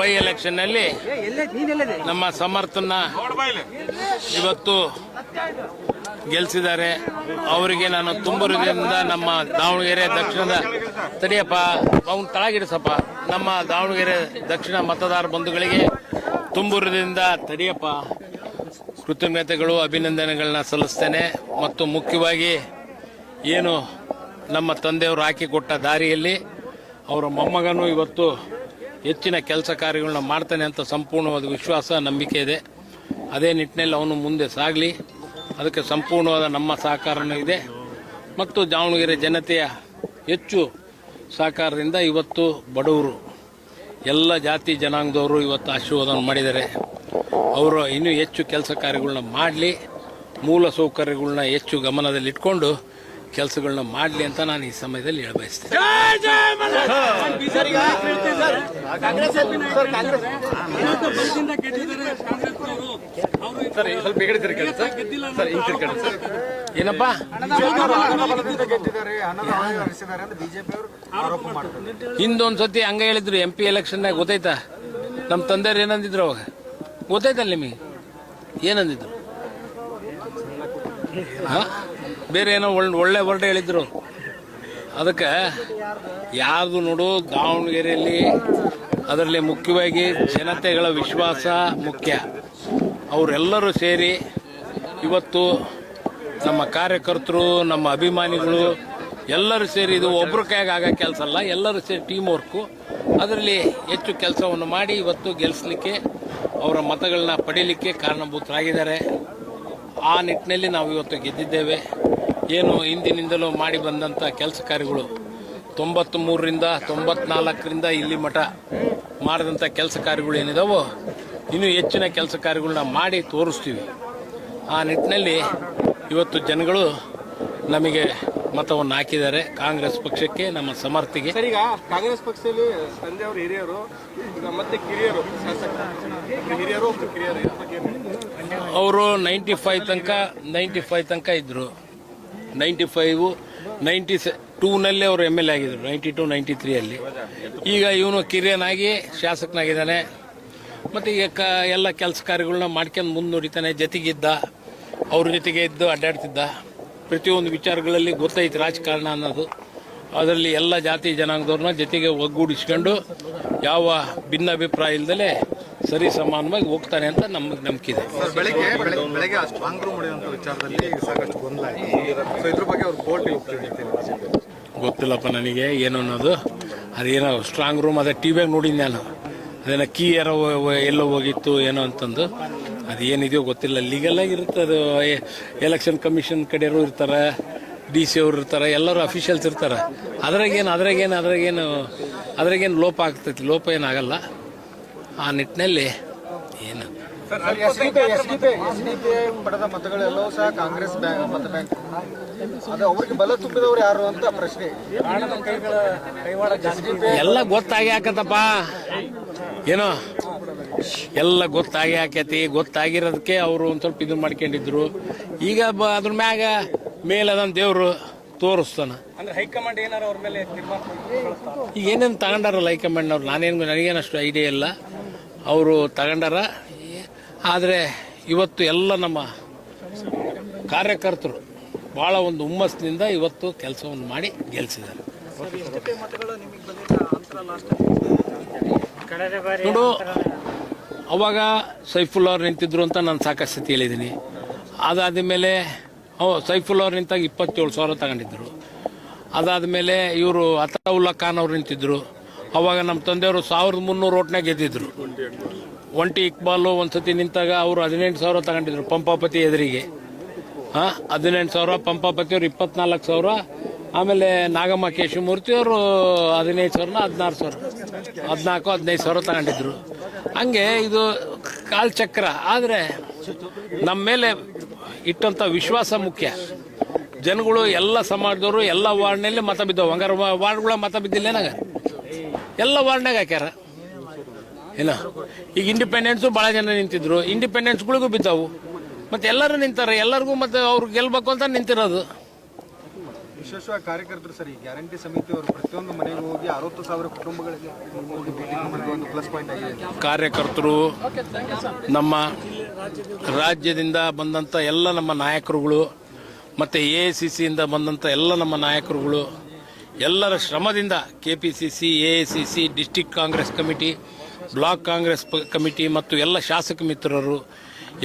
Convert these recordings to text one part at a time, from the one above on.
By ಎಲೆಕ್ಷನ್ನಲ್ಲಿ ನಮ್ಮ ಸಮರ್ಥನ ಇವತ್ತು ಗೆಲ್ಲಿಸಿದ್ದಾರೆ. ಅವರಿಗೆ ನಾನು ತುಂಬುರದಿಂದ ನಮ್ಮ ದಾವಣಗೆರೆ ದಕ್ಷಿಣದ ತಡಿಯಪ್ಪ ಅವ್ನು ತಳಗಿಡಿಸಪ್ಪ ನಮ್ಮ ದಾವಣಗೆರೆ ದಕ್ಷಿಣ ಮತದಾರ ಬಂಧುಗಳಿಗೆ ತುಂಬುರದಿಂದ ತಡಿಯಪ್ಪ ಕೃತಜ್ಞತೆಗಳು ಅಭಿನಂದನೆಗಳನ್ನ ಸಲ್ಲಿಸ್ತೇನೆ. ಮತ್ತು ಮುಖ್ಯವಾಗಿ ಏನು ನಮ್ಮ ತಂದೆಯವರು ಹಾಕಿಕೊಟ್ಟ ದಾರಿಯಲ್ಲಿ ಅವರ ಮೊಮ್ಮಗನೂ ಇವತ್ತು ಹೆಚ್ಚಿನ ಕೆಲಸ ಕಾರ್ಯಗಳನ್ನ ಮಾಡ್ತಾನೆ ಅಂತ ಸಂಪೂರ್ಣವಾದ ವಿಶ್ವಾಸ ನಂಬಿಕೆ ಇದೆ. ಅದೇ ನಿಟ್ಟಿನಲ್ಲಿ ಅವನು ಮುಂದೆ ಸಾಗಲಿ, ಅದಕ್ಕೆ ಸಂಪೂರ್ಣವಾದ ನಮ್ಮ ಸಹಕಾರನೂ ಇದೆ. ಮತ್ತು ದಾವಣಗೆರೆ ಜನತೆಯ ಹೆಚ್ಚು ಸಹಕಾರದಿಂದ ಇವತ್ತು ಬಡವರು ಎಲ್ಲ ಜಾತಿ ಜನಾಂಗದವರು ಇವತ್ತು ಆಶೀರ್ವಾದ ಮಾಡಿದ್ದಾರೆ. ಅವರು ಇನ್ನೂ ಹೆಚ್ಚು ಕೆಲಸ ಕಾರ್ಯಗಳನ್ನ ಮಾಡಲಿ, ಮೂಲ ಸೌಕರ್ಯಗಳನ್ನ ಹೆಚ್ಚು ಗಮನದಲ್ಲಿಟ್ಕೊಂಡು ಕೆಲಸಗಳನ್ನ ಮಾಡಲಿ ಅಂತ ನಾನು ಈ ಸಮಯದಲ್ಲಿ ಹೇಳಬಯಸ್ತೇನೆ. ಏನಪ್ಪ ಹಿಂದೊಂದ್ಸತಿ ಹಂಗ ಹೇಳಿದ್ರು MP ಎಲೆಕ್ಷನ್ನಾಗ ಗೊತ್ತಾಯ್ತಾ? ನಮ್ಮ ತಂದೆಯವ್ರು ಏನಂದಿದ್ರು ಅವಾಗ ಗೊತ್ತಾಯ್ತಲ್ಲ ನಿಮಗೆ? ಏನಂದಿದ್ರು? ಬೇರೆ ಏನೋ ಒಳ್ಳೆ ವರ್ಡ್ ಹೇಳಿದ್ರು. ಅದಕ್ಕೆ ಯಾರ್ದು ನೋಡು ದಾವಣಗೆರೆಯಲ್ಲಿ ಅದರಲ್ಲಿ ಮುಖ್ಯವಾಗಿ ಜನತೆಗಳ ವಿಶ್ವಾಸ ಮುಖ್ಯ. ಅವರೆಲ್ಲರೂ ಸೇರಿ ಇವತ್ತು ನಮ್ಮ ಕಾರ್ಯಕರ್ತರು, ನಮ್ಮ ಅಭಿಮಾನಿಗಳು ಎಲ್ಲರೂ ಸೇರಿ, ಇದು ಒಬ್ಬರ ಕೈಯಾಗ ಆಗೋ ಕೆಲಸ ಅಲ್ಲ, ಎಲ್ಲರೂ ಸೇರಿ ಟೀಮ್ ವರ್ಕು. ಅದರಲ್ಲಿ ಹೆಚ್ಚು ಕೆಲಸವನ್ನು ಮಾಡಿ ಇವತ್ತು ಗೆಲ್ಲಿಸಲಿಕ್ಕೆ, ಅವರ ಮತಗಳನ್ನ ಪಡೀಲಿಕ್ಕೆ ಕಾರಣಭೂತರಾಗಿದ್ದಾರೆ. ಆ ನಿಟ್ಟಿನಲ್ಲಿ ನಾವು ಇವತ್ತು ಗೆದ್ದಿದ್ದೇವೆ. ಏನು ಹಿಂದಿನಿಂದಲೂ ಮಾಡಿ ಬಂದಂಥ ಕೆಲಸ ಕಾರ್ಯಗಳು 93ರಿಂದ 94ರಿಂದ ಇಲ್ಲಿ ಮಠ ಮಾಡಿದಂಥ ಕೆಲಸ ಕಾರ್ಯಗಳು ಏನಿದಾವೋ ಇನ್ನೂ ಹೆಚ್ಚಿನ ಕೆಲಸ ಕಾರ್ಯಗಳನ್ನ ಮಾಡಿ ತೋರಿಸ್ತೀವಿ. ಆ ನಿಟ್ಟಿನಲ್ಲಿ ಇವತ್ತು ಜನಗಳು ನಮಗೆ ಮತವನ್ನು ಹಾಕಿದ್ದಾರೆ, ಕಾಂಗ್ರೆಸ್ ಪಕ್ಷಕ್ಕೆ, ನಮ್ಮ ಸಮರ್ಥಿಗೆ. ಸರ್, ಈಗ ಕಾಂಗ್ರೆಸ್ ಪಕ್ಷದಲ್ಲಿ ತಂದೆ ಅವರು ಹಿರಿಯರು, ಈಗ ಮತ್ತೆ ಕಿರಿಯರು, ಹಿರಿಯರು ಕಿರಿಯರು ಅವರು 95 ತನಕ ಇದ್ರು. 95, 92ನಲ್ಲಿ ಅವರು MLA ಆಗಿದ್ರು, 92, 93ಅಲ್ಲಿ. ಈಗ ಇವನು ಕಿರಿಯನಾಗಿ ಶಾಸಕನಾಗಿದ್ದಾನೆ. ಮತ್ತು ಈಗ ಎಲ್ಲ ಕೆಲಸ ಕಾರ್ಯಗಳನ್ನ ಮಾಡ್ಕೊಂಡು ಮುಂದುವರಿತಾನೆ. ಜೊತೆಗಿದ್ದ, ಅವ್ರ ಜೊತೆಗೆ ಇದ್ದು ಅಡ್ಡಾಡ್ತಿದ್ದ. ಪ್ರತಿಯೊಂದು ವಿಚಾರಗಳಲ್ಲಿ ಗೊತ್ತೈತೆ ರಾಜಕಾರಣ ಅನ್ನೋದು. ಅದರಲ್ಲಿ ಎಲ್ಲ ಜಾತಿ ಜನಾಂಗದವ್ರನ್ನ ಜೊತೆಗೆ ಒಗ್ಗೂಡಿಸ್ಕೊಂಡು ಯಾವ ಭಿನ್ನಾಭಿಪ್ರಾಯ ಇಲ್ಲದಲೇ ಸರಿ ಸಮಾನವಾಗಿ ಹೋಗ್ತಾನೆ ಅಂತ ನಮಗೆ ನಂಬಿಕೆ ಇದೆ. ಬೆಳಗ್ಗೆ ಸ್ಟ್ರಾಂಗ್ ರೂಮ್ ಹೊಡೆಯುವಂಥ ವಿಚಾರದಲ್ಲಿ ಸಾಕಷ್ಟು ಗೊಂದಲ ಇದೆ. ಇದ್ರ ಬಗ್ಗೆ ಅವ್ರು ಕೋರ್ಟ್ ಗೊತ್ತಿಲ್ಲಪ್ಪ ನನಗೆ ಏನು ಅನ್ನೋದು. ಅದೇನೋ ಸ್ಟ್ರಾಂಗ್ ರೂಮ್ ಅದೇ ಟಿವಿಯಾಗ ನೋಡಿದ್ದೆ ನಾನು. ಅದೇನೋ ಕೀ ಯಾರೋ ಎಲ್ಲೋ ಹೋಗಿತ್ತು ಏನೋ ಅಂತಂದು. ಅದೇನಿದೆಯೋ ಗೊತ್ತಿಲ್ಲ. ಲೀಗಲ್ ಆಗಿರುತ್ತೆ ಅದು. ಎಲೆಕ್ಷನ್ ಕಮಿಷನ್ ಕಡೆಯವರು ಇರ್ತಾರೆ, DC ಅವರು ಇರ್ತಾರೆ, ಎಲ್ಲರೂ ಅಫಿಷಿಯಲ್ಸ್ ಇರ್ತಾರೆ. ಅದ್ರಾಗೇನು ಲೋಪ ಆಗ್ತೈತಿ, ಲೋಪ ಏನಾಗಲ್ಲ. ಆ ನಿಟ್ಟಿನಲ್ಲಿ ಏನು ಪಡೆದ ಮತಗಳೆಲ್ಲವೂ ಸಹ ಕಾಂಗ್ರೆಸ್ ಮತ ಬ್ಯಾಂಕ್, ಅದು ಅವರಿಗೆ ಬಲ ತುಂಬಿದವರು ಯಾರು ಅಂತ ಪ್ರಶ್ನೆ. ಎಲ್ಲ ಗೊತ್ತಾಗಿ ಹಾಕತ್ತಪ್ಪ, ಏನೋ ಎಲ್ಲ ಗೊತ್ತಾಗಿ ಹಾಕೈತಿ. ಗೊತ್ತಾಗಿರೋದಕ್ಕೆ ಅವರು ಒಂದು ಸ್ವಲ್ಪ ಇದನ್ನ ಮಾಡ್ಕೊಂಡಿದ್ರು. ಈಗ ಅದ್ರ ಮ್ಯಾಗ ಮೇಲದನ್ ದೇವರು ತೋರಿಸ್ತಾನ. ಹೈಕಮಾಂಡ್ ಏನಾರು ಅವ್ರ ಮೇಲೆ ಈಗ ಏನೇನು ತಗೊಂಡಾರಲ್ಲ ಹೈಕಮಾಂಡ್ನವ್ರು, ನನಗೇನಷ್ಟು ಐಡಿಯಾ ಇಲ್ಲ. ಅವರು ತಗೊಂಡಾರ. ಆದರೆ ಇವತ್ತು ಎಲ್ಲ ನಮ್ಮ ಕಾರ್ಯಕರ್ತರು ಭಾಳ ಒಂದು ಹುಮ್ಮಸ್ಸಿನಿಂದ ಇವತ್ತು ಕೆಲಸವನ್ನು ಮಾಡಿ ಗೆಲ್ಲಿಸಿದ್ದಾರೆ. ನೋಡು, ಅವಾಗ ಸೈಫುಲ್ಲಾ ಅವ್ರು ನಿಂತಿದ್ರು ಅಂತ ನಾನು ಸಾಕಷ್ಟು ಸತಿ ಹೇಳಿದ್ದೀನಿ. ಅದಾದ ಮೇಲೆ ಸೈಫುಲ್ಲಾ ಅವ್ರು ನಿಂತಾಗ 27,000 ತಗೊಂಡಿದ್ರು. ಅದಾದಮೇಲೆ ಇವರು ಅತಾವುಲ್ಲಾ ಖಾನ್ ಅವ್ರು ನಿಂತಿದ್ರು. ಅವಾಗ ನಮ್ಮ ತಂದೆಯವರು 1300 ಓಟ್ನಾಗ ಗೆದ್ದಿದ್ರು. ಒಂಟಿ ಇಕ್ಬಾಲು ಒಂದ್ಸತಿ ನಿಂತಾಗ ಅವರು 18,000 ತಗೊಂಡಿದ್ರು ಪಂಪಾಪತಿ ಎದುರಿಗೆ. 18,000, ಪಂಪಾಪತಿಯವರು 24,000. ಆಮೇಲೆ ನಾಗಮ್ಮ ಕೇಶವಮೂರ್ತಿ ಅವರು 15,000, 16,000, 15,000 ತಗೊಂಡಿದ್ರು. ಹಂಗೆ ಇದು ಕಾಲ್ಚಕ್ರ. ಆದರೆ ನಮ್ಮ ಮೇಲೆ ಇಟ್ಟಂಥ ವಿಶ್ವಾಸ ಮುಖ್ಯ. ಜನಗಳು ಎಲ್ಲ ಸಮಾಜದವರು ಎಲ್ಲ ವಾರ್ಡ್ನಲ್ಲಿ ಮತ ಬಿದ್ದವು. ಹಂಗಾರೆ ವಾರ್ಡ್ಗಳ ಮತ ಬಿದ್ದಿಲ್ಲ ಏನಾಗ? ಎಲ್ಲ ವಾರ್ಡ್ನಾಗ ಹಾಕ್ಯಾರ ಏನೋ. ಈಗ ಇಂಡಿಪೆಂಡೆನ್ಸು ಭಾಳ ಜನ ನಿಂತಿದ್ರು, ಇಂಡಿಪೆಂಡೆನ್ಸ್ಗಳಿಗೂ ಬಿದ್ದಾವು. ಮತ್ತೆ ಎಲ್ಲರೂ ನಿಂತಾರೆ, ಎಲ್ಲರಿಗೂ ಮತ್ತೆ ಅವ್ರು ಗೆಲ್ಬೇಕು ಅಂತ ನಿಂತಿರೋದು. ವಿಶೇಷವಾಗಿ ಕಾರ್ಯಕರ್ತರು ಸರ್, ಈ ಗ್ಯಾರಂಟಿ ಸಮಿತಿಯವರು ಪ್ರತಿಯೊಂದು ಮನೆಗೂ ಹೋಗಿ 60,000 ಕುಟುಂಬಗಳಿಗೆ ಹೋಗಿ ಭೇಟಿ ಮಾಡೋದು ಒಂದು ಪ್ಲಸ್ ಪಾಯಿಂಟ್ ಆಗಿದೆ. ಕಾರ್ಯಕರ್ತರು, ನಮ್ಮ ರಾಜ್ಯದಿಂದ ಬಂದಂಥ ಎಲ್ಲ ನಮ್ಮ ನಾಯಕರುಗಳು ಮತ್ತು AICCಯಿಂದ ಬಂದಂಥ ಎಲ್ಲ ನಮ್ಮ ನಾಯಕರುಗಳು ಎಲ್ಲರ ಶ್ರಮದಿಂದ KPCC, AICC, district Congress committee, block Congress committee ಮತ್ತು ಎಲ್ಲ ಶಾಸಕ ಮಿತ್ರರು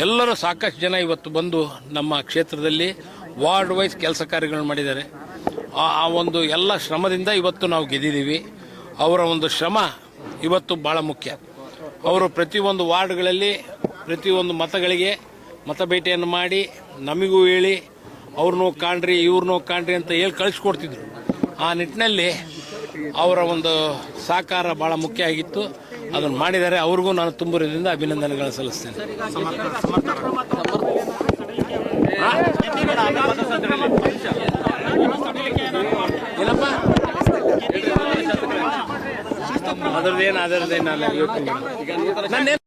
ಎಲ್ಲರೂ ಸಾಕಷ್ಟು ಜನ ಇವತ್ತು ಬಂದು ನಮ್ಮ ಕ್ಷೇತ್ರದಲ್ಲಿ ವಾರ್ಡ್ ವೈಸ್ ಕೆಲಸ ಕಾರ್ಯಗಳನ್ನು ಮಾಡಿದ್ದಾರೆ. ಆ ಒಂದು ಎಲ್ಲ ಶ್ರಮದಿಂದ ಇವತ್ತು ನಾವು ಗೆದ್ದಿದ್ದೀವಿ. ಅವರ ಒಂದು ಶ್ರಮ ಇವತ್ತು ಭಾಳ ಮುಖ್ಯ. ಅವರು ಪ್ರತಿಯೊಂದು ವಾರ್ಡ್ಗಳಲ್ಲಿ ಪ್ರತಿಯೊಂದು ಮತಗಳಿಗೆ ಮತಬೇಟೆಯನ್ನು ಮಾಡಿ ನಮಗೂ ಹೇಳಿ ಅವ್ರನ್ನೂ ಕಾಣ್ರಿ ಇವ್ರನ್ನೂ ಕಾಣ್ರಿ ಅಂತ ಹೇಳಿ ಕಳಿಸ್ಕೊಡ್ತಿದ್ರು. ಆ ನಿಟ್ಟಿನಲ್ಲಿ ಅವರ ಒಂದು ಸಹಕಾರ ಭಾಳ ಮುಖ್ಯ ಆಗಿತ್ತು. ಅದನ್ನು ಮಾಡಿದ್ದಾರೆ. ಅವ್ರಿಗೂ ನಾನು ತುಂಬ ಹೃದಯದಿಂದ ಅಭಿನಂದನೆಗಳನ್ನು ಸಲ್ಲಿಸ್ತೇನೆ. ಏನಪ್ಪ ಅದರದ್ದೇನು ಯೋಚನೆ